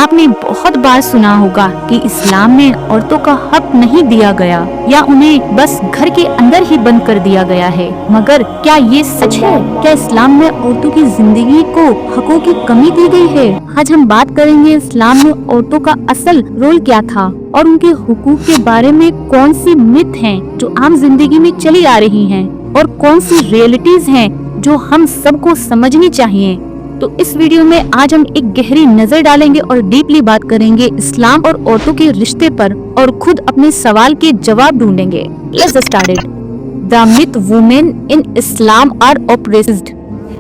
آپ نے بہت بار سنا ہوگا کہ اسلام میں عورتوں کا حق نہیں دیا گیا یا انہیں بس گھر کے اندر ہی بند کر دیا گیا ہے، مگر کیا یہ سچ ہے؟ کیا اسلام میں عورتوں کی زندگی کو حقوق کی کمی دی گئی ہے؟ آج ہم بات کریں گے اسلام میں عورتوں کا اصل رول کیا تھا اور ان کے حقوق کے بارے میں کون سی مت ہیں جو عام زندگی میں چلی آ رہی ہیں اور کون سی ریئلٹیز ہیں جو ہم سب کو سمجھنی چاہیے۔ تو اس ویڈیو میں آج ہم ایک گہری نظر ڈالیں گے اور ڈیپلی بات کریں گے اسلام اور عورتوں کے رشتے پر اور خود اپنے سوال کے جواب ڈھونڈیں گے۔ Let's get started. The myth women in Islam are oppressed.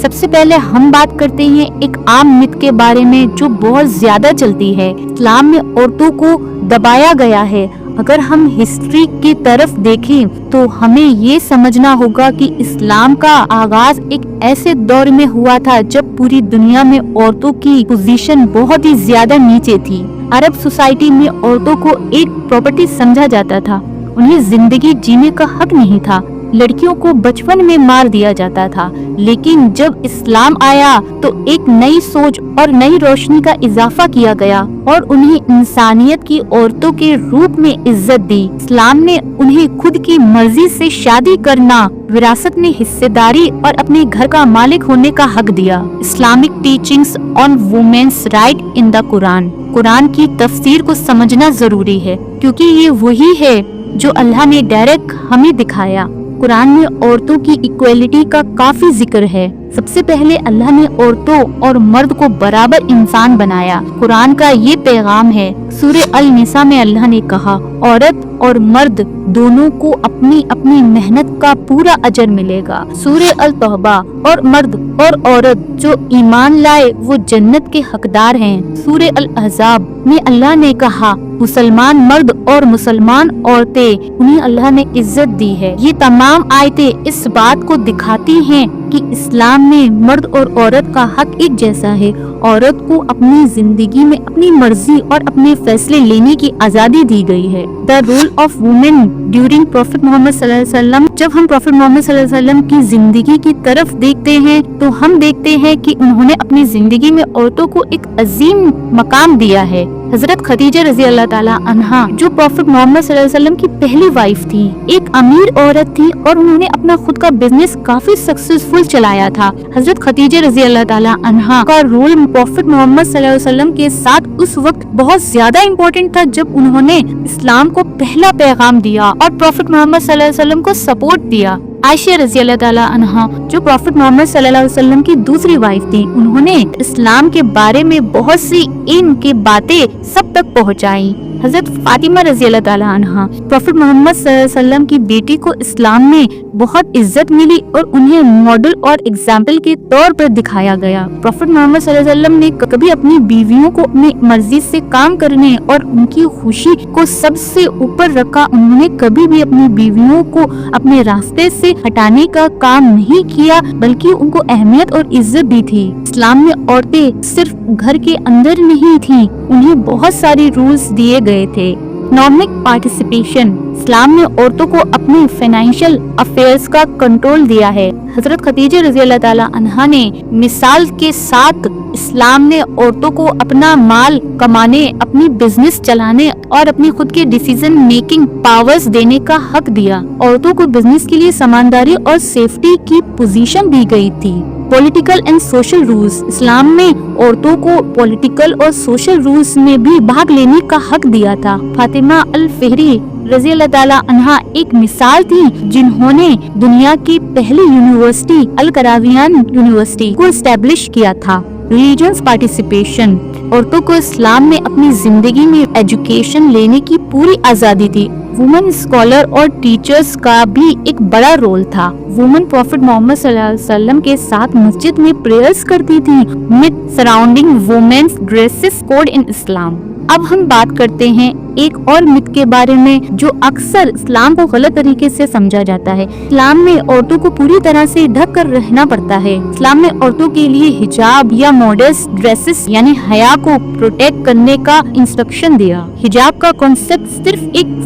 سب سے پہلے ہم بات کرتے ہیں ایک عام مت کے بارے میں جو بہت زیادہ چلتی ہے۔ اسلام میں عورتوں کو دبایا گیا ہے۔ اگر ہم ہسٹری کی طرف دیکھیں تو ہمیں یہ سمجھنا ہوگا کہ اسلام کا آغاز ایک ایسے دور میں ہوا تھا جب پوری دنیا میں عورتوں کی پوزیشن بہت ہی زیادہ نیچے تھی۔ عرب سوسائٹی میں عورتوں کو ایک پراپرٹی سمجھا جاتا تھا، انہیں زندگی جینے کا حق نہیں تھا، لڑکیوں کو بچپن میں مار دیا جاتا تھا۔ لیکن جب اسلام آیا تو ایک نئی سوچ اور نئی روشنی کا اضافہ کیا گیا اور انہیں انسانیت کی عورتوں کے روپ میں عزت دی۔ اسلام نے انہیں خود کی مرضی سے شادی کرنا، وراثت میں حصہ داری اور اپنے گھر کا مالک ہونے کا حق دیا۔ اسلامک ٹیچنگز آن وومنس رائٹ ان دا قرآن۔ قرآن کی تفسیر کو سمجھنا ضروری ہے کیونکہ یہ وہی ہے جو اللہ نے ڈائریکٹ ہمیں دکھایا۔ قرآن میں عورتوں کی ایکویلٹی کا کافی ذکر ہے۔ سب سے پہلے اللہ نے عورتوں اور مرد کو برابر انسان بنایا۔ قرآن کا یہ پیغام ہے۔ سورہ النساء میں اللہ نے کہا، عورت اور مرد دونوں کو اپنی اپنی محنت کا پورا اجر ملے گا۔ سورہ التوبہ، اور مرد اور عورت جو ایمان لائے وہ جنت کے حقدار ہیں۔ سورہ الاحزاب میں اللہ نے کہا، مسلمان مرد اور مسلمان عورتیں انہیں اللہ نے عزت دی ہے۔ یہ تمام آیتیں اس بات کو دکھاتی ہیں کہ اسلام میں مرد اور عورت کا حق ایک جیسا ہے۔ عورت کو اپنی زندگی میں اپنی مرضی اور اپنے فیصلے لینے کی آزادی دی گئی ہے۔ The role of women during prophet Muhammad صلی اللہ علیہ وسلم۔ جب ہم پروفیٹ محمد صلی اللہ علیہ وسلم کی زندگی کی طرف دیکھتے ہیں تو ہم دیکھتے ہیں کہ انہوں نے اپنی زندگی میں عورتوں کو ایک عظیم مقام دیا ہے۔ حضرت خدیجہ رضی اللہ تعالیٰ عنہا جو پروفیٹ محمد صلی اللہ علیہ وسلم کی پہلی وائف تھی، ایک امیر عورت تھی اور انہوں نے اپنا خود کا بزنس کافی سکسیسفل چلایا تھا۔ حضرت خدیجہ رضی اللہ تعالیٰ عنہا کا رول پروفیٹ محمد صلی اللہ علیہ وسلم کے ساتھ اس وقت بہت زیادہ امپورٹنٹ تھا جب انہوں نے اسلام کو پہلا پیغام دیا اور پروفیٹ محمد صلی اللہ علیہ وسلم کو سپورٹ دیا۔ عائشہ رضی اللہ تعالیٰ عنہا جو پروفیٹ محمد صلی اللہ علیہ وسلم کی دوسری وائف تھی، انہوں نے اسلام کے بارے میں بہت سی علم کی باتیں سب تک پہنچائی۔ حضرت فاطمہ رضی اللہ تعالیٰ عنہا پروفیٹ محمد صلی اللہ علیہ وسلم کی بیٹی کو اسلام میں بہت عزت ملی اور انہیں ماڈل اور اگزامپل کے طور پر دکھایا گیا۔ پروفیٹ محمد صلی اللہ علیہ وسلم نے کبھی اپنی بیویوں کو اپنی مرضی سے کام کرنے اور ان کی خوشی کو سب سے اوپر رکھا۔ انہوں نے کبھی بھی اپنی بیویوں کو اپنے راستے سے ہٹانے کا کام نہیں کیا بلکہ ان کو اہمیت اور عزت دی تھی۔ اسلام میں عورتیں صرف گھر کے اندر نہیں تھیں، انہیں بہت ساری رولز دیے گئے تھے۔ اکنامک پارٹیسپیشن، اسلام نے عورتوں کو اپنے فائنینشیل افیئرز کا کنٹرول دیا ہے۔ حضرت خدیجہ رضی اللہ تعالیٰ عنہا نے مثال کے ساتھ اسلام نے عورتوں کو اپنا مال کمانے، اپنی بزنس چلانے اور اپنی خود کے ڈیسیزن میکنگ پاورز دینے کا حق دیا۔ عورتوں کو بزنس کے لیے سمجھداری اور سیفٹی کی پوزیشن دی گئی تھی۔ پولیٹیکل اینڈ سوشل رولز، اسلام میں عورتوں کو پولیٹیکل اور سوشل رولز میں بھی بھاگ لینے کا حق دیا تھا۔ فاطمہ الفہری رضی اللہ تعالیٰ عنہا ایک مثال تھی جنہوں نے دنیا کی پہلی یونیورسٹی القراویان یونیورسٹی کو اسٹیبلش کیا تھا۔ ریلیجنس پارٹیسپیشن، عورتوں کو اسلام میں اپنی زندگی میں ایجوکیشن لینے کی پوری آزادی تھی۔ وومن اسکالر اور ٹیچرز کا بھی ایک بڑا رول تھا۔ وومن پروفیٹ محمد صلی اللہ علیہ وسلم کے ساتھ مسجد میں پریئرز کرتی تھی۔ مت سراؤنڈنگ وومنس ڈریسز کوڈ ان اسلام۔ اب ہم بات کرتے ہیں ایک اور مت کے بارے میں جو اکثر اسلام کو غلط طریقے سے سمجھا جاتا ہے۔ اسلام میں عورتوں کو پوری طرح سے ڈھک کر رہنا پڑتا ہے۔ اسلام نے عورتوں کے لیے حجاب یا ماڈسٹ ڈریسز یعنی حیا کو پروٹیکٹ کرنے کا انسٹرکشن دیا۔ حجاب کا کانسیپٹ صرف ایک